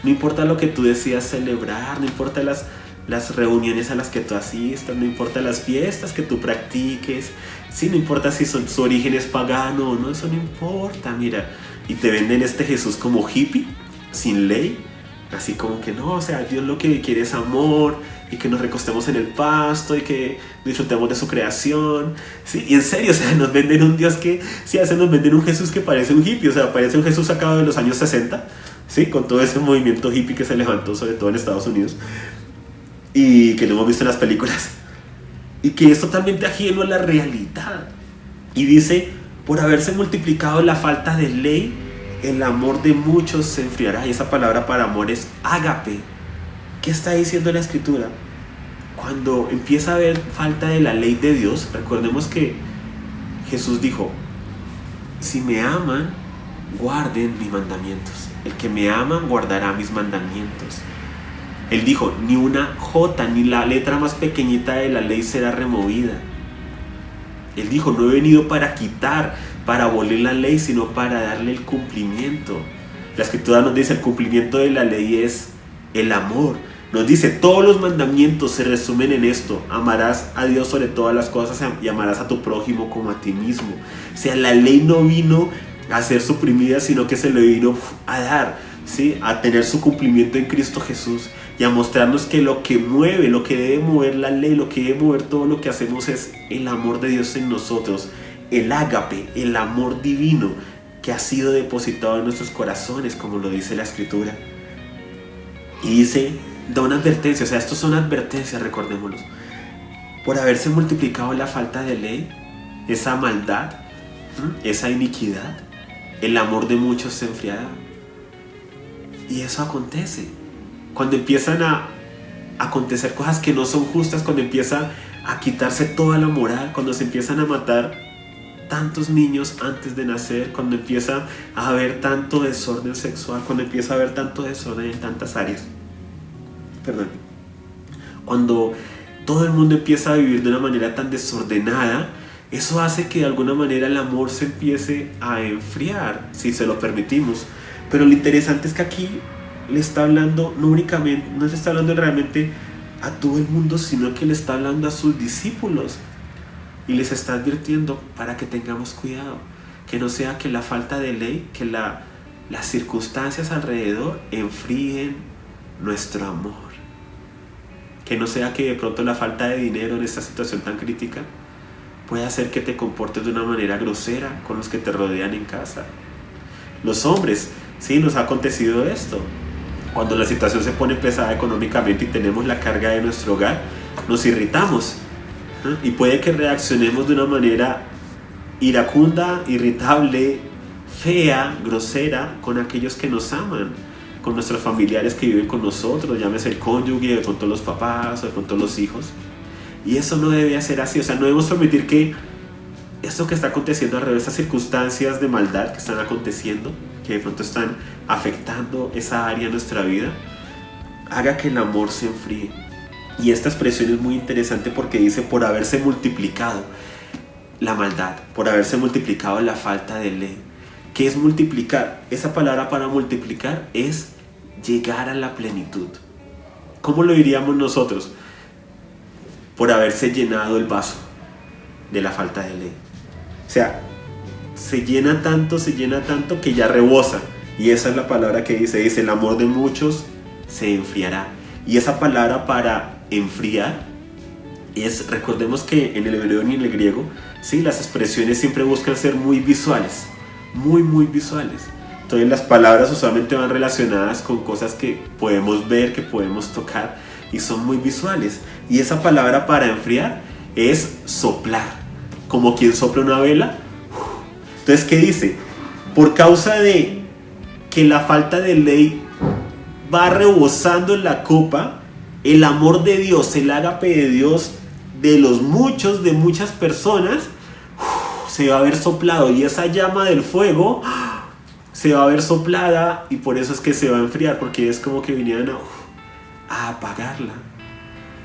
No importa lo que tú decidas celebrar, no importa las reuniones a las que tú asistas, no importa las fiestas que tú practiques, sí, no importa si su origen es pagano o no, eso no importa, mira. Y te venden este Jesús como hippie, sin ley, así como que no, o sea, Dios lo que quiere es amor y que nos recostemos en el pasto y que disfrutemos de su creación, ¿sí? Y en serio, o sea, nos venden un Dios que, sí, nos venden un Jesús que parece un hippie, o sea, parece un Jesús sacado de los años 60, ¿sí? Con todo ese movimiento hippie que se levantó, sobre todo en Estados Unidos, y que lo hemos visto en las películas, y que es totalmente ajeno a la realidad. Y dice, por haberse multiplicado la falta de ley, el amor de muchos se enfriará. Y esa palabra para amor es ágape. ¿Qué está diciendo la escritura? Cuando empieza a haber falta de la ley de Dios, recordemos que Jesús dijo, si me aman, guarden mis mandamientos. El que me ama guardará mis mandamientos. Él dijo, ni una jota, ni la letra más pequeñita de la ley será removida. Él dijo, no he venido para quitar, para abolir la ley, sino para darle el cumplimiento. La escritura nos dice, el cumplimiento de la ley es el amor. Nos dice, todos los mandamientos se resumen en esto: amarás a Dios sobre todas las cosas y amarás a tu prójimo como a ti mismo. O sea, la ley no vino a ser suprimida, sino que se le vino a dar, ¿sí? A tener su cumplimiento en Cristo Jesús y a mostrarnos que lo que mueve, lo que debe mover la ley, lo que debe mover todo lo que hacemos es el amor de Dios en nosotros, el ágape, el amor divino que ha sido depositado en nuestros corazones, como lo dice la escritura. Y dice, da una advertencia, o sea, estos son advertencias, recordémoslos. Por haberse multiplicado la falta de ley, esa maldad, esa iniquidad, el amor de muchos se enfriará. Y eso acontece cuando empiezan a acontecer cosas que no son justas, cuando empieza a quitarse toda la moral, cuando se empiezan a matar tantos niños antes de nacer, cuando empieza a haber tanto desorden sexual, cuando empieza a haber tanto desorden en tantas áreas. Cuando todo el mundo empieza a vivir de una manera tan desordenada, eso hace que de alguna manera el amor se empiece a enfriar, si se lo permitimos. Pero lo interesante es que aquí le está hablando no únicamente, no le está hablando realmente a todo el mundo, sino que le está hablando a sus discípulos y les está advirtiendo para que tengamos cuidado, que no sea que la falta de ley, que las circunstancias alrededor enfríen nuestro amor, que no sea que de pronto la falta de dinero en esta situación tan crítica puede hacer que te comportes de una manera grosera con los que te rodean en casa. Los hombres, sí, nos ha acontecido esto. Cuando la situación se pone pesada económicamente y tenemos la carga de nuestro hogar, nos irritamos, ¿no? Y puede que reaccionemos de una manera iracunda, irritable, fea, grosera con aquellos que nos aman, con nuestros familiares que viven con nosotros, llámese el cónyuge, de pronto los papás, o de pronto los hijos. Y eso no debe ser así, o sea, no debemos permitir que esto que está aconteciendo alrededor, estas circunstancias de maldad que están aconteciendo, que de pronto están afectando esa área de nuestra vida, haga que el amor se enfríe. Y esta expresión es muy interesante porque dice, por haberse multiplicado la maldad, por haberse multiplicado la falta de ley. ¿Qué es multiplicar? Esa palabra para multiplicar es llegar a la plenitud. ¿Cómo lo diríamos nosotros? Por haberse llenado el vaso de la falta de ley. O sea, se llena tanto que ya rebosa. Y esa es la palabra que dice, el amor de muchos se enfriará. Y esa palabra para enfriar es, recordemos que en el hebreo y en el griego, ¿sí? Las expresiones siempre buscan ser muy visuales, muy visuales. Entonces las palabras usualmente van relacionadas con cosas que podemos ver, que podemos tocar y son muy visuales. Y esa palabra para enfriar es soplar, como quien sopla una vela. Entonces, ¿qué dice? Por causa de que la falta de ley va rebosando en la copa, el amor de Dios, el ágape de Dios de los muchos, de muchas personas, se va a ver soplado, y esa llama del fuego se va a ver soplada, y por eso es que se va a enfriar, porque es como que vinieran a apagarla.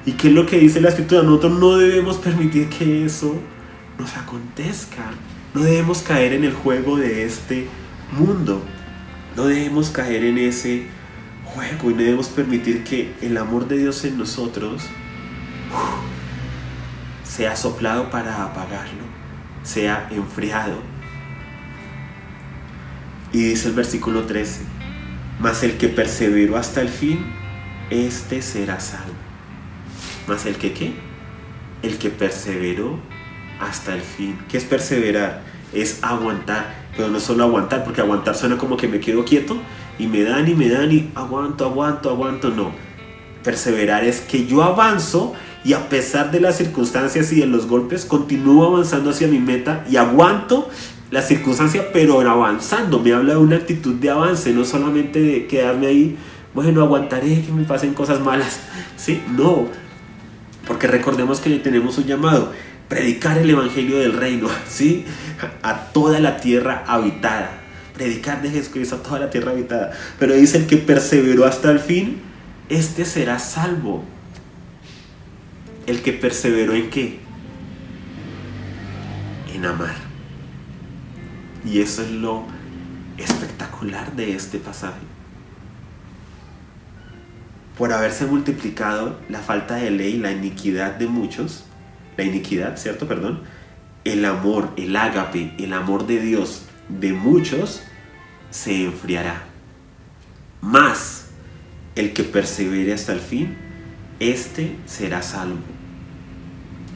¿Y qué es lo que dice la Escritura? Nosotros no debemos permitir que eso nos acontezca. No debemos caer en el juego de este mundo. No debemos caer en ese juego y no debemos permitir que el amor de Dios en nosotros sea soplado para apagarlo, sea enfriado. Y dice el versículo 13: mas el que perseveró hasta el fin, este será salvo. ¿Mas el que qué? El que perseveró hasta el fin. ¿Qué es perseverar? Es aguantar, pero no solo aguantar, porque aguantar suena como que me quedo quieto y me dan y aguanto. No, perseverar es que yo avanzo y a pesar de las circunstancias y de los golpes continúo avanzando hacia mi meta y aguanto la circunstancia, pero avanzando. Me habla de una actitud de avance, no solamente de quedarme ahí, bueno, aguantaré que me pasen cosas malas, ¿sí? No, porque recordemos que tenemos un llamado: predicar el evangelio del reino, ¿sí? A toda la tierra habitada. Predicar de Jesucristo a toda la tierra habitada. Pero dice: el que perseveró hasta el fin, este será salvo. ¿El que perseveró en qué? En amar. Y eso es lo espectacular de este pasaje. Por haberse multiplicado la falta de ley, la iniquidad de muchos, ¿cierto? El amor, el ágape, el amor de Dios de muchos se enfriará. Mas el que persevere hasta el fin, este será salvo.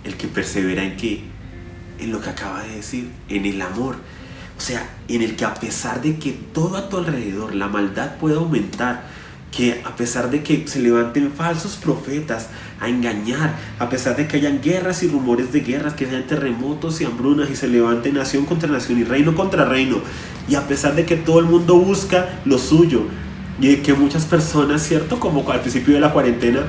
El que persevera ¿en qué? En lo que acaba de decir, en el amor. O sea, en el que a pesar de que todo a tu alrededor, la maldad puede aumentar, que a pesar de que se levanten falsos profetas a engañar, a pesar de que hayan guerras y rumores de guerras, que hayan terremotos y hambrunas y se levante nación contra nación y reino contra reino, y a pesar de que todo el mundo busca lo suyo, y de que muchas personas, ¿cierto? Como al principio de la cuarentena,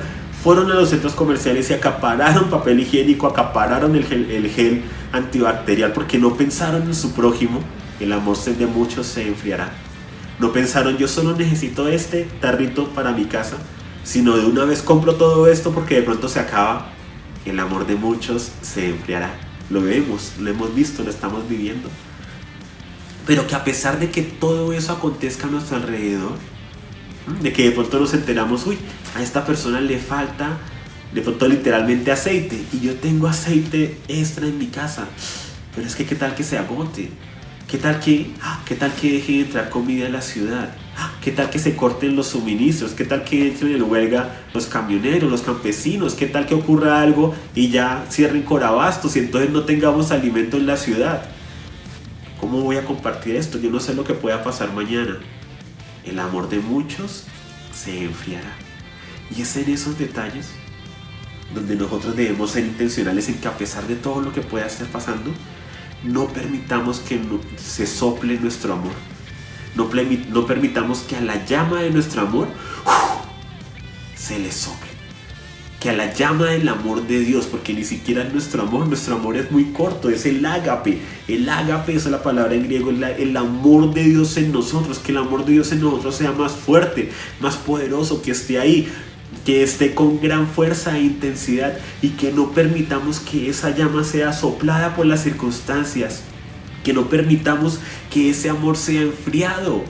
fueron a los centros comerciales y acapararon papel higiénico, acapararon el gel antibacterial, porque no pensaron en su prójimo. El amor de muchos se enfriará. No pensaron: yo solo necesito este tarrito para mi casa, sino de una vez compro todo esto porque de pronto se acaba. El amor de muchos se enfriará. Lo vemos, lo hemos visto, lo estamos viviendo. Pero que a pesar de que todo eso acontezca a nuestro alrededor, de que de pronto nos enteramos: uy, a esta persona le falta de pronto literalmente aceite, y yo tengo aceite extra en mi casa, pero es que qué tal que se agote, qué tal que deje de entrar comida en la ciudad, qué tal que se corten los suministros, qué tal que entren en huelga los camioneros, los campesinos, qué tal que ocurra algo y ya cierren Corabastos y entonces no tengamos alimento en la ciudad. ¿Cómo voy a compartir esto? Yo no sé lo que pueda pasar mañana. El amor de muchos se enfriará. Y es en esos detalles donde nosotros debemos ser intencionales en que a pesar de todo lo que pueda estar pasando, no permitamos que se sople nuestro amor. No permitamos que a la llama de nuestro amor se le sople. Que a la llama del amor de Dios, porque ni siquiera nuestro amor es muy corto, es el ágape. El ágape, esa es la palabra en griego, el amor de Dios en nosotros. Que el amor de Dios en nosotros sea más fuerte, más poderoso, que esté ahí, que esté con gran fuerza e intensidad, y que no permitamos que esa llama sea soplada por las circunstancias, que no permitamos que ese amor sea enfriado,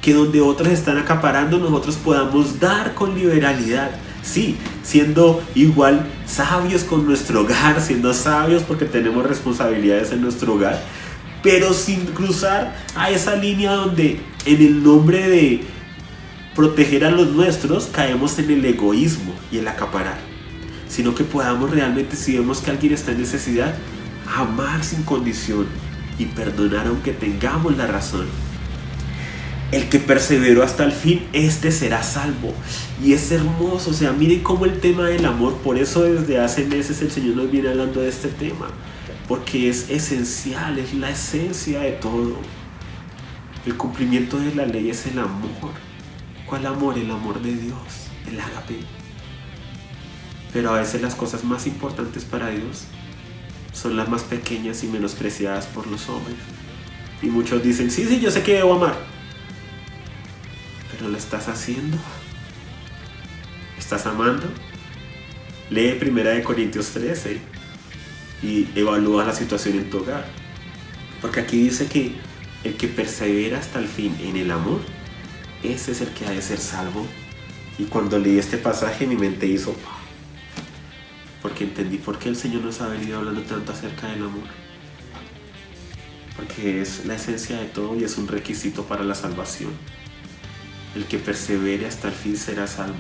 que donde otros están acaparando nosotros podamos dar con liberalidad, sí, siendo igual sabios con nuestro hogar, siendo sabios porque tenemos responsabilidades en nuestro hogar, pero sin cruzar a esa línea donde en el nombre de proteger a los nuestros caemos en el egoísmo y el acaparar, sino que podamos realmente, si vemos que alguien está en necesidad, amar sin condición y perdonar aunque tengamos la razón. El que perseveró hasta el fin, este será salvo. Y es hermoso, o sea, miren cómo el tema del amor, por eso desde hace meses el Señor nos viene hablando de este tema, porque es esencial, es la esencia de todo. El cumplimiento de la ley es el amor. ¿Cuál amor? El amor de Dios, el ágape. Pero a veces las cosas más importantes para Dios son las más pequeñas y menospreciadas por los hombres. Y muchos dicen, sí, yo sé que debo amar. ¿Pero lo estás haciendo? ¿Estás amando? Lee 1 Corintios 13 y evalúa la situación en tu hogar. Porque aquí dice que el que persevera hasta el fin en el amor, ese es el que ha de ser salvo. Y cuando leí este pasaje mi mente hizo porque entendí por qué el Señor nos ha venido hablando tanto acerca del amor. Porque es la esencia de todo y es un requisito para la salvación. El que persevere hasta el fin será salvo.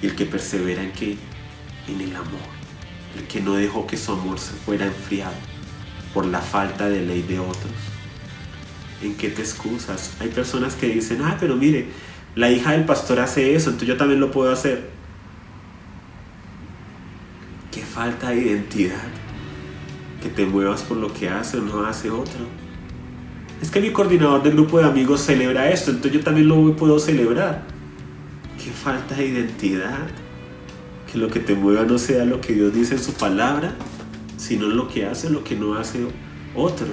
Y el que persevera ¿en qué? En el amor. El que no dejó que su amor se fuera enfriado por la falta de ley de otros. ¿En qué te excusas? Hay personas que dicen, pero mire, la hija del pastor hace eso, entonces yo también lo puedo hacer. Qué falta de identidad. Que te muevas por lo que hace o no hace otro. Es que mi coordinador del grupo de amigos celebra esto, entonces yo también lo puedo celebrar. Qué falta de identidad. Que lo que te mueva no sea lo que Dios dice en su palabra, sino lo que hace, lo que no hace otro.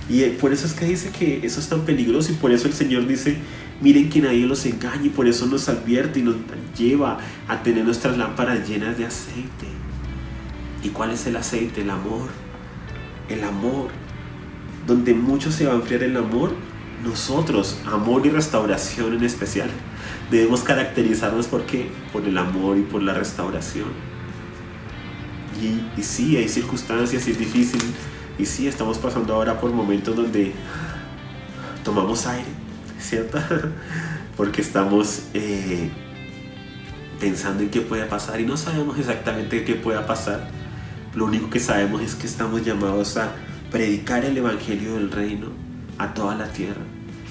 Y por eso es que dice que eso es tan peligroso, y por eso el Señor dice, miren que nadie los engañe, y por eso nos advierte y nos lleva a tener nuestras lámparas llenas de aceite. ¿Y cuál es el aceite? El amor. El amor. Donde mucho se va a enfriar el amor, nosotros, amor y restauración en especial, debemos caracterizarnos por el amor y por la restauración. Y sí, hay circunstancias y es difícil. Y sí, estamos pasando ahora por momentos donde tomamos aire, ¿cierto? Porque estamos pensando en qué puede pasar y no sabemos exactamente qué pueda pasar. Lo único que sabemos es que estamos llamados a predicar el evangelio del reino a toda la tierra,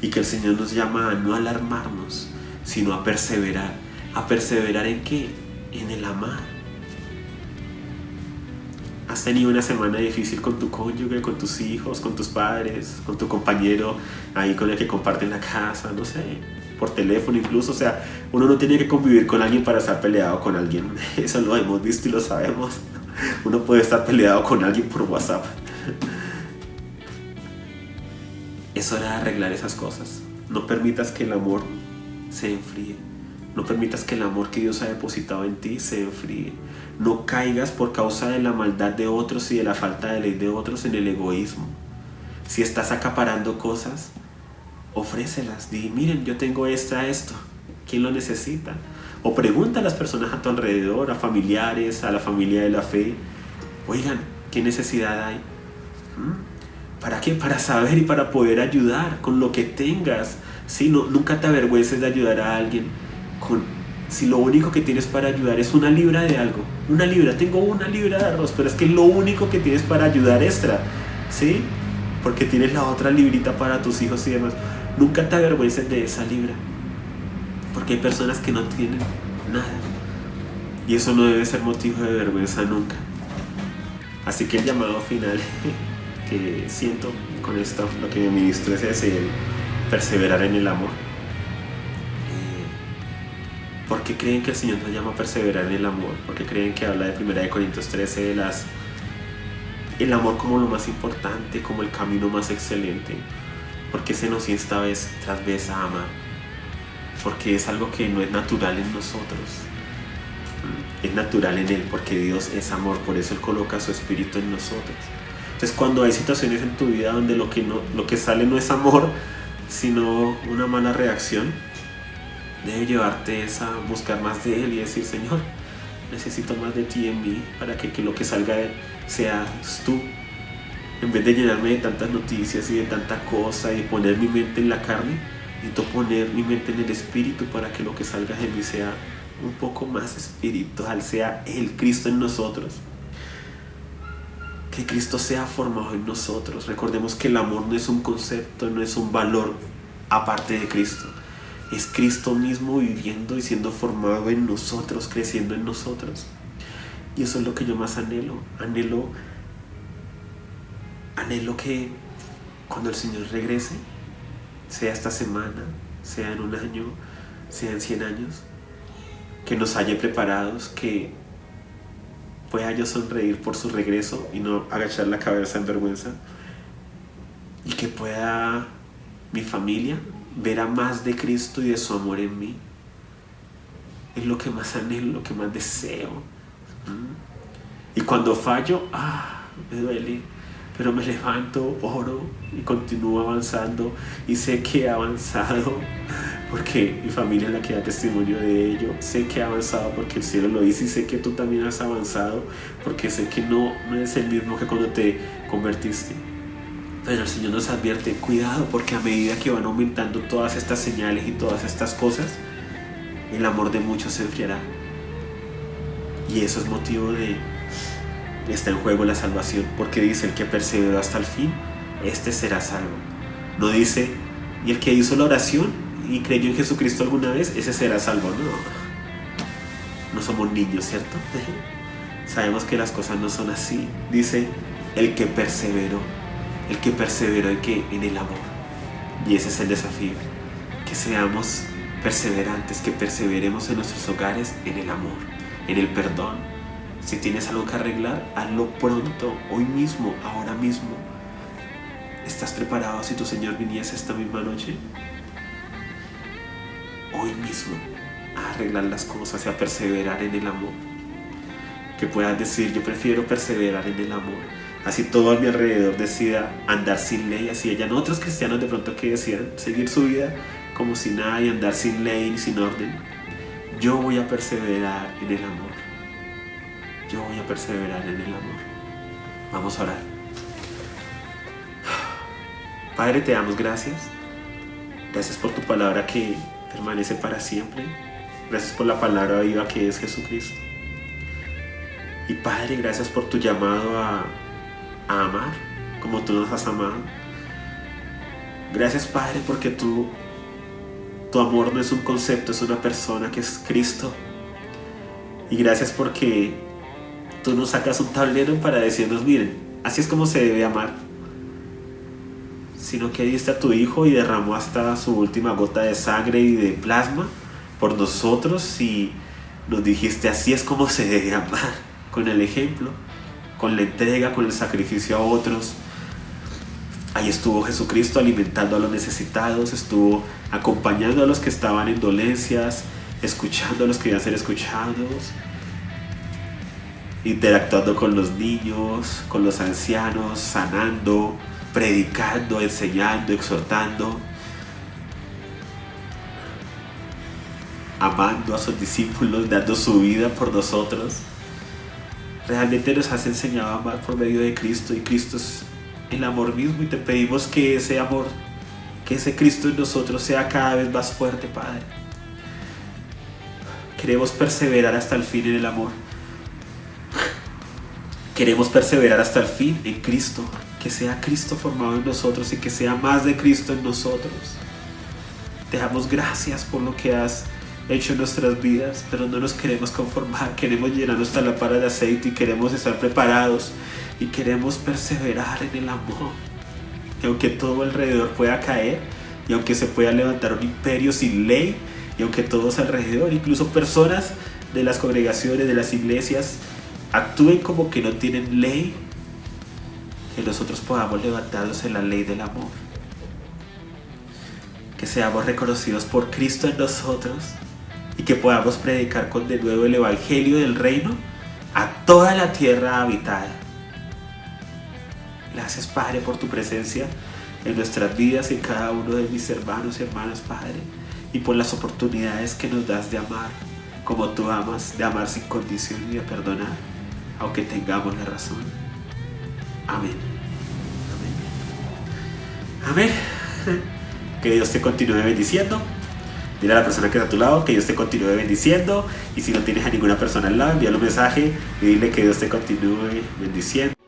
y que el Señor nos llama a no alarmarnos, sino a perseverar. ¿A perseverar en qué? En el amar. ¿Has tenido una semana difícil con tu cónyuge, con tus hijos, con tus padres, con tu compañero ahí con el que comparten la casa, no sé, por teléfono incluso? O sea, uno no tiene que convivir con alguien para estar peleado con alguien. Eso lo hemos visto y lo sabemos. Uno puede estar peleado con alguien por WhatsApp. Es hora de arreglar esas cosas. No permitas que el amor se enfríe. No permitas que el amor que Dios ha depositado en ti se enfríe. No caigas por causa de la maldad de otros y de la falta de ley de otros en el egoísmo. Si estás acaparando cosas, ofrécelas. Di, miren, yo tengo esto. ¿Quién lo necesita? O pregunta a las personas a tu alrededor, a familiares, a la familia de la fe. Oigan, ¿qué necesidad hay? ¿Para qué? Para saber y para poder ayudar con lo que tengas. ¿Sí? Nunca te avergüences de ayudar a alguien. Si lo único que tienes para ayudar es una libra de algo. Tengo una libra de arroz, pero es que es lo único que tienes para ayudar extra. ¿Sí? Porque tienes la otra librita para tus hijos y demás. Nunca te avergüences de esa libra. Porque hay personas que no tienen nada. Y eso no debe ser motivo de vergüenza nunca. Así que el llamado final que siento con esto, lo que me ministro es el perseverar en el amor. ¿Por qué creen que el Señor nos llama a perseverar en el amor? Porque creen que habla de 1 Corintios 13 de el amor como lo más importante, como el camino más excelente. Porque se nos insta vez tras vez a amar. Porque es algo que no es natural en nosotros. Es natural en Él, porque Dios es amor, por eso Él coloca su espíritu en nosotros. Entonces, cuando hay situaciones en tu vida donde lo que sale no es amor, sino una mala reacción, debe llevarte a buscar más de Él y decir, Señor, necesito más de ti en mí para que lo que salga seas tú. En vez de llenarme de tantas noticias y de tanta cosa y poner mi mente en la carne, necesito poner mi mente en el espíritu para que lo que salga de mí sea un poco más espiritual, sea el Cristo en nosotros. Que Cristo sea formado en nosotros. Recordemos que el amor no es un concepto, no es un valor aparte de Cristo. Es Cristo mismo viviendo y siendo formado en nosotros, creciendo en nosotros. Y eso es lo que yo más anhelo. Anhelo que cuando el Señor regrese, sea esta semana, sea en un año, sea en 100 años, que nos haya preparados, que pueda yo sonreír por su regreso y no agachar la cabeza en vergüenza, y que pueda mi familia ver a más de Cristo y de su amor en mí. Es lo que más anhelo, lo que más deseo. Y cuando fallo, me duele, pero me levanto, oro y continúo avanzando, y sé que he avanzado porque mi familia es la que da testimonio de ello. Sé que he avanzado porque el cielo lo dice, y sé que tú también has avanzado porque sé que no eres el mismo que cuando te convertiste. Pero el Señor nos advierte: cuidado, porque a medida que van aumentando todas estas señales y todas estas cosas, el amor de muchos se enfriará. Y eso es motivo de está en juego la salvación, porque dice: el que perseveró hasta el fin, este será salvo. No dice: y el que hizo la oración y creyó en Jesucristo alguna vez, ese será salvo. No somos niños, ¿cierto? Sabemos que las cosas no son así. Dice: el que perseveró en el amor. Y ese es el desafío, que seamos perseverantes, que perseveremos en nuestros hogares en el amor, en el perdón. Si tienes algo que arreglar, hazlo pronto, hoy mismo, ahora mismo. ¿Estás preparado si tu Señor viniese esta misma noche? Hoy mismo, a arreglar las cosas y a perseverar en el amor. Que puedas decir: yo prefiero perseverar en el amor. Así todo a mi alrededor decida andar sin ley, así hayan otros cristianos de pronto que decidan seguir su vida como si nada y andar sin ley y sin orden. Yo voy a perseverar en el amor. Yo voy a perseverar en el amor. Vamos a orar. Padre, te damos gracias. Gracias por tu palabra que permanece para siempre. Gracias por la palabra viva que es Jesucristo. Y Padre, gracias por tu llamado a amar como tú nos has amado. Gracias, Padre, porque tu amor no es un concepto, es una persona, que es Cristo. Y gracias porque tú nos sacas un tablero para decirnos: miren, así es como se debe amar. Sino que diste a tu Hijo y derramó hasta su última gota de sangre y de plasma por nosotros, y nos dijiste: así es como se debe amar, con el ejemplo, con la entrega, con el sacrificio a otros. Ahí estuvo Jesucristo alimentando a los necesitados, estuvo acompañando a los que estaban en dolencias, escuchando a los que querían ser escuchados, interactuando con los niños, con los ancianos, sanando, predicando, enseñando, exhortando, amando a sus discípulos, dando su vida por nosotros. Realmente nos has enseñado a amar por medio de Cristo, y Cristo es el amor mismo, y te pedimos que ese amor, que ese Cristo en nosotros sea cada vez más fuerte, Padre. Queremos perseverar hasta el fin en el amor. Queremos perseverar hasta el fin en Cristo, que sea Cristo formado en nosotros y que sea más de Cristo en nosotros. Te damos gracias por lo que has hecho en nuestras vidas, pero no nos queremos conformar. Queremos llenar nuestra lámpara de aceite y queremos estar preparados y queremos perseverar en el amor. Y aunque todo alrededor pueda caer, y aunque se pueda levantar un imperio sin ley, y aunque todos alrededor, incluso personas de las congregaciones, de las iglesias, actúen como que no tienen ley, que nosotros podamos levantarnos en la ley del amor. Que seamos reconocidos por Cristo en nosotros y que podamos predicar con de nuevo el evangelio del reino a toda la tierra habitada. Gracias, Padre, por tu presencia en nuestras vidas y en cada uno de mis hermanos y hermanas, Padre, y por las oportunidades que nos das de amar como tú amas, de amar sin condición y de perdonar, aunque tengamos la razón. Amén. Amén. Amén. Que Dios te continúe bendiciendo. Dile a la persona que está a tu lado que Dios te continúe bendiciendo. Y si no tienes a ninguna persona al lado, envíale un mensaje y dile que Dios te continúe bendiciendo.